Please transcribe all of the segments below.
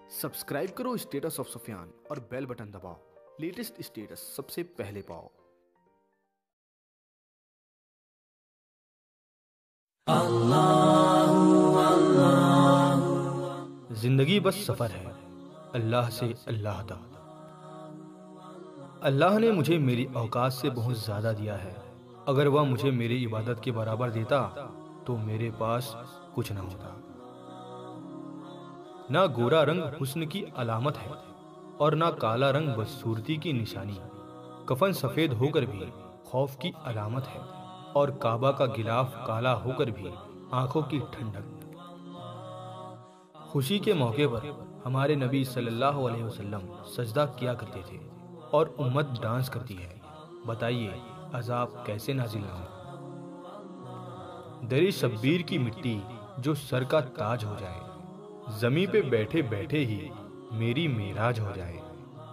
Subscribe करो status of Sufiyan और bell button दबाओ लेटेस्ट स्टेटस सबसे पहले पाओ। जिंदगी बस सफर है अल्लाह से अल्लाह तक। अल्लाह ने मुझे मेरी औकात से बहुत ज्यादा दिया है। अगर वह मुझे मेरी इबादत के बराबर देता तो मेरे पास कुछ ना होता। ना गोरा रंग हुस्न की अलामत है और ना काला रंग बदसूरती की निशानी। कफन सफेद होकर भी खौफ की अलामत है और काबा का गिलाफ काला होकर भी आंखों की ठंडक। खुशी के मौके पर हमारे नबी सल्लल्लाहु अलैहि वसल्लम सजदा किया करते थे और उम्मत डांस करती है। बताइए अजाब कैसे नाजिल ना हो। दरी शब्बीर की मिट्टी जो सर का ताज हो जाए, जमी पे बैठे बैठे ही मेरी मेराज हो जाए।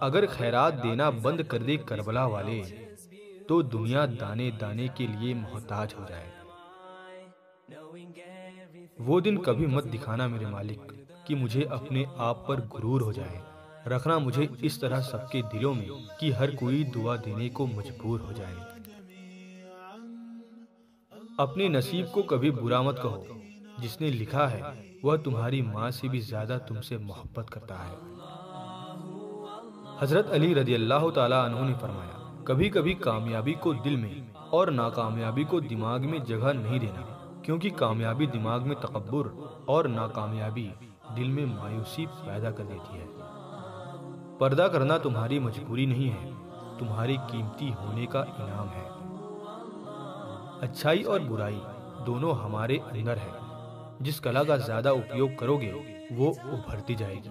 अगर खैरात देना बंद कर दे करबला वाले तो दुनिया दाने दाने के लिए मोहताज हो जाए। वो दिन कभी मत दिखाना मेरे मालिक कि मुझे अपने आप पर गुरूर हो जाए। रखना मुझे इस तरह सबके दिलों में कि हर कोई दुआ देने को मजबूर हो जाए। अपने नसीब को कभी बुरा मत कहो, जिसने लिखा है वह तुम्हारी माँ से भी ज्यादा तुमसे मोहब्बत करता है। हजरत अली रदी अल्लाह ताला अन्हु ने फरमाया, कभी कभी कामयाबी को दिल में और नाकामयाबी को दिमाग में जगह नहीं देना, क्योंकि कामयाबी दिमाग में तकब्बुर और नाकामयाबी दिल में मायूसी पैदा कर देती है। पर्दा करना तुम्हारी मजबूरी नहीं है, तुम्हारी कीमती होने का इनाम है। अच्छाई और बुराई दोनों हमारे अंदर है। जिस कला का ज्यादा उपयोग करोगे वो उभरती जाएगी।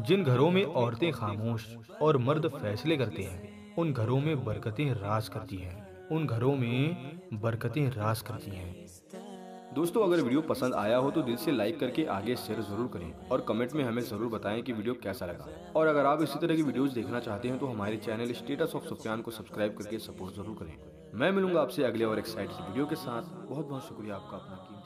जिन घरों में औरतें खामोश और मर्द फैसले करते हैं उन घरों में बरकतें राज करती हैं। उन घरों में बरकतें राज करती हैं। दोस्तों, अगर वीडियो पसंद आया हो तो दिल से लाइक करके आगे शेयर जरूर करें और कमेंट में हमें जरूर बताएं कि वीडियो कैसा लगा। और अगर आप इसी तरह की वीडियोस देखना चाहते हैं तो हमारे चैनल स्टेटस ऑफ सुफियान को सब्सक्राइब करके सपोर्ट जरूर करें। मैं मिलूंगा आपसे अगले और एक्साइटिंग वीडियो के साथ। बहुत बहुत शुक्रिया आपका अपना।